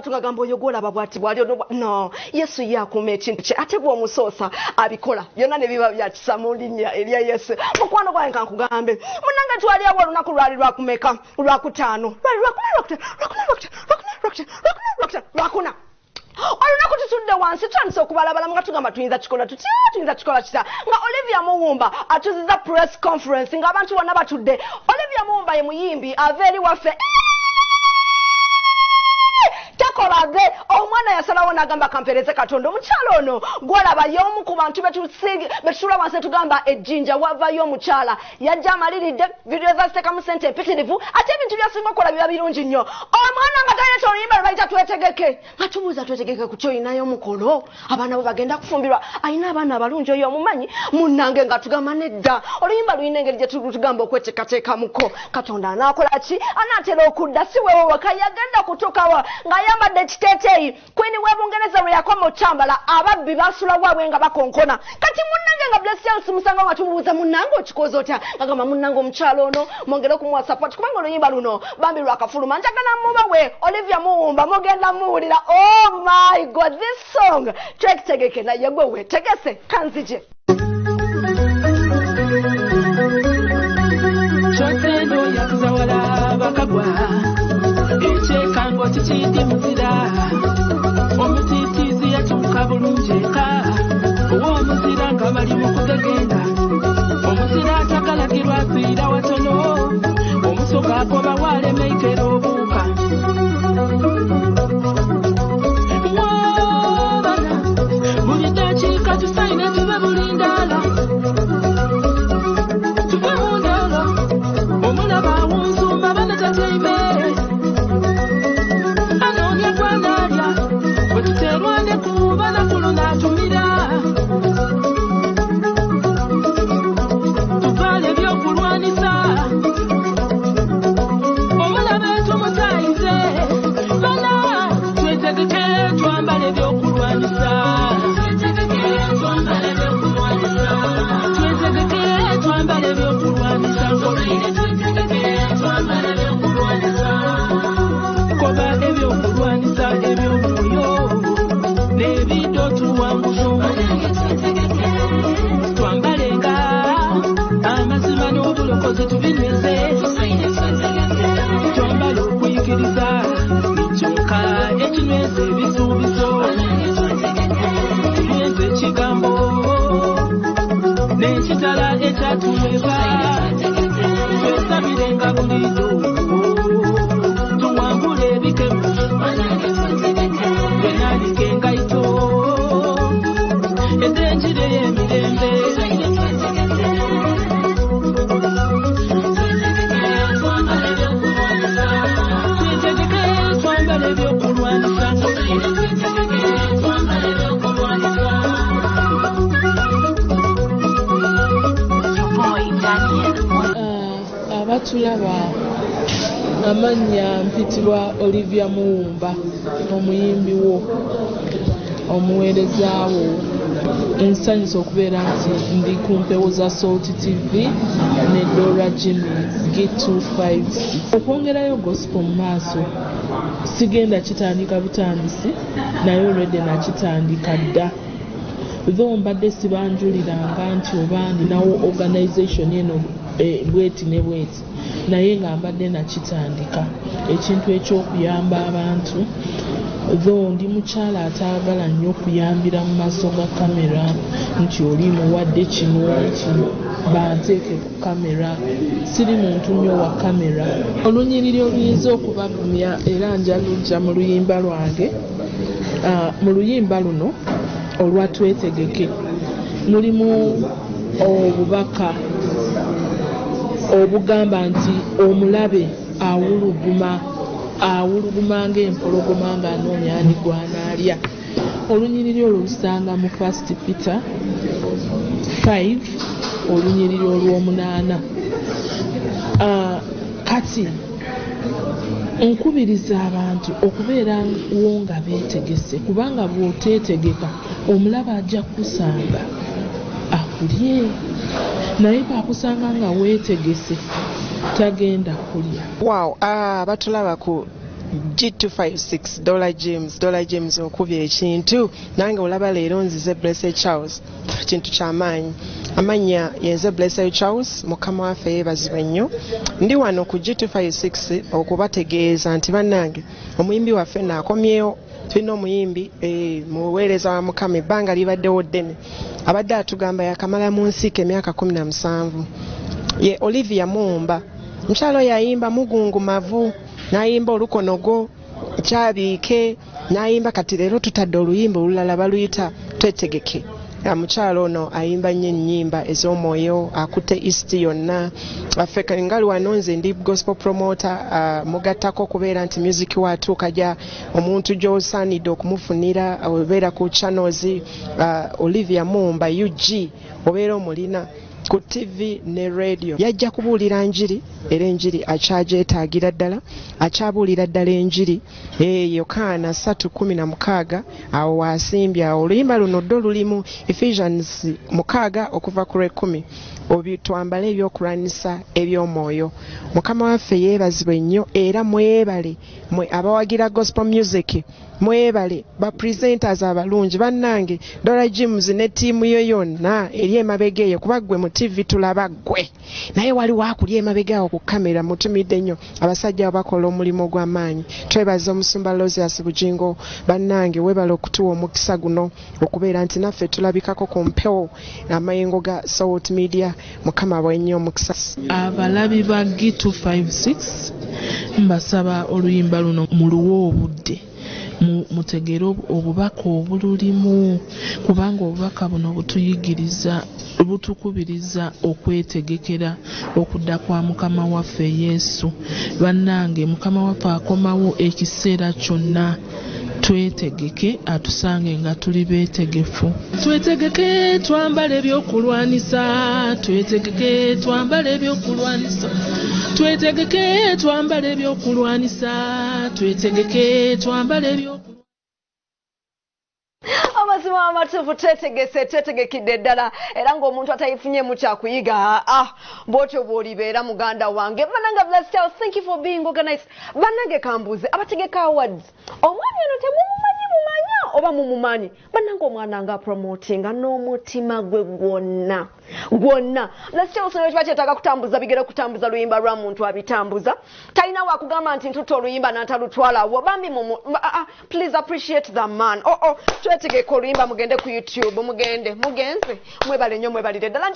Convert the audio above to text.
abantu gagamba oyogola babwati bwali no Yesu yakume ekintu kye ate bwo musosa abikola byonna ne biba bya kisamu linnya Elia Yesu mukwano gwange kankugambe munanga twali awo lunaku lwali lwakumeka lwakutaano lwakuna olunaku tutudde wansi tutandise okubalabalamu nga tugamba tuyinza kikola kitya nga Olivia Muwumba atuziza press conference nga abantu bonna batudde. Olivia Muwumba ye muyimbi ava eri waffe takolage omwana yasalawo n'agamba kampereze Katonda omukyala ono gwolaba y'omu ku bantu betutula wansi tugamba ejjinja wavayo omukyala yajja amaliridde video zazitekamu sente empitirivu ate ebintu byasinga okukola biba birungi nnyo omwana nga taleta oluyimba lwe bayita twetegeke nga tubuuza twetegeke ku kyoyinayo omukolo abaana bo bagenda kufumbirwa ayina abaana abalungi oyo omumanyi munnange nga tugamba nedda oluyimba luyina engeri gye tugamba okweteekateekamuko Katonda anaakola ki anaatera okudda si weewo waka yagenda kutuukawo ng'ayambadde ekiteeteeyi Queen w'Ebungereza bwe yakoma okyambala ababbi basula waabwe nga bakonkona kati munnange nga Blessings musanga nga tumubuuza munnange okikoze otya ngagamba munnange omukyalo ono mwongere okumuwa support kubanga oluyimba luno bambi lwakafuluma njagala muba we Olivia Muwumba mugenda muwulira oh my God this song Twetegeke naye gwe weetegese kanzije Chotendo yakuzawala bakagwa echekango chichidi muzira omutitizi yatuka bulunjeka owo muzira nga bali mu kugegenda omuzira atakalagirwa afiira watono omusoga akoba walemeikera obuuka wabana buli dakiika tusaine tube bulindaala tuve mundala omulaba awunsumba bana tateibe Rwanda kubana kuluna tumira tuvale byokulwanisa omula betu mutayize bana twetegeke twambale byokulwanisa twetegeke twambale byokulwanisa koba ebyokulwanisa ebyomuyo Nevido tuwanguzo twambalenga amazima n'obulokozi tubineze twambala okuyigiriza kyokka ekinyweza ebisuubizo tuyenza ekigambo n'ekitala ekyatuweba twesabirenga bulido tuwangula ebikemu engaito edenjire yemirembe twambale byokulwanisa abatulaba amannya mpitirwa Olivia Muwumba omuyimbi wo omuweereza wo ensanyusa okubeera nti ndi ku mpewo za Salt TV ne Dora G256 okwongerayo gospel mu maaso sigenda kitandika butandisi naye olwedde nakitandika dda though mbadde sibanjuliranga nti oba ninawo organisation eno bweti ne bweti naye nga mbadde nakitandika ekintu ekyokuyamba abantu though ndi mukyala ataagala nnyo okuyambira mu maaso ga kamera nti oli muwadde kino banteeke ku kamera siri muntu nnyo wa kamera olunyiriri oluyinza okubagumya era njalujja mu luyimba lwange mu luyimba luno olwa Twetegeke mulimu obubaka obugamba nti omulabe awuluguma ng'empologoma ng'anoonya ani gwanaalya olunyiriri olwo lusanga mu 1 Peter 5 olunyiriri olw'omunaana kati nkubiriza abantu okubeerawo nga beetegese kubanga bw'oteetegeka omulaba ajja kusanga akulye naye bw'akusanga nga weetegese tagenda kulya. Wow, batulaba ku G256 Dora James okubye ekintu nange olaba leero nzize Blessed Charles kintu ky'amaanyi amanya yenze Blessed Charles mukama waffe yeebazibwe nnyo ndi wano ku G256 okubategeeza nti bannange omuyimbi waffe naakomyewo tulina omuyimbi muweereza wa mukama ebbanga libaddewo ddene abadde atugamba yakamala mu nsiike emyaka 17 ye Olivia Muwumba mukyalo yayimba mugungumavu n'ayimba olukonogo kyabiike n'ayimba kati leero tutadde oluyimba olulala baluyita Twetegeke mukyalo ono ayimba nnyo ennyimba ez'omwoyo akutte east yonna affe ngali wano nze ndi gospel promoter mugattako okubeera nti music watuuka gya omuntu gy'osaanidde okumufunira obeera ku channels Olivia Muwumba UG obeera omulina ku TV ne radio yajja kubuulira njiri era enjiri akyagyetaagira ddala akyabuulira ddala enjiri Yokaana 3:16 awo wasimbye awo oluyimba luno ddo lulimu Ephesians 6 okuva ku 10 twambale ebyokulwanisa eby'omwoyo mukama waffe yeebazibwe nnyo era mwebale mwe abawagira gospel music mwebale ba presenters abalungi bannange Dora James ne tiimu yo yonna eri emabega eyo kuba ggwe mu TV tulaba ggwe naye wali wakuli emabega awo ku kamera mutumidde nnyo abasajja abakola omulimu gw'amaanyi twebaza omusumba Lozias Bujingo bannange webale okutuwa omukisa guno okubeera nti naffe tulabikako ku mpewo amayengo ga Salt Media mukama bwennyo omukisa abalabi ba G256 mbasaba oluyimba luno muluwo obudde mutegere obubaka obululimu kubanga obubaka buno butuyigiriza butukubiriza okwetegekera okudda kwa mukama waffe Yesu bannange mukama waffe akomawo ekiseera kyonna twetegeke atusange nga tuli beetegefu twetegeke twambale ebyokulwanisa twetegeke twambale ebyokulwanisa twetegeke twambale ebyokulwanisa twetegeke twambale ebyokulwanisa amazima amatuufu twetegekidde ddala era ng'omuntu atayifunye mu kyakuyiga bw'otyo bw'olibeera muganda wange bannange Blessed Charles, thank you for being organized bannange kambuuze abategeka awards omwami ono temumumanyi mumanya oba mumumanyi bannange omwana nga promotinga n'omutima gwe gwonna Blessed Charles ne kiba kyetaaga kutambuza bigere kutambuza luyimba lwa muntu abitambuza talina wakugamba nti ntuta oluyimba n'atalutwalawo bambi please appreciate the man twetegeke oluyimba mugende ku YouTube mugenze mwebale nnyo mwebalire ddala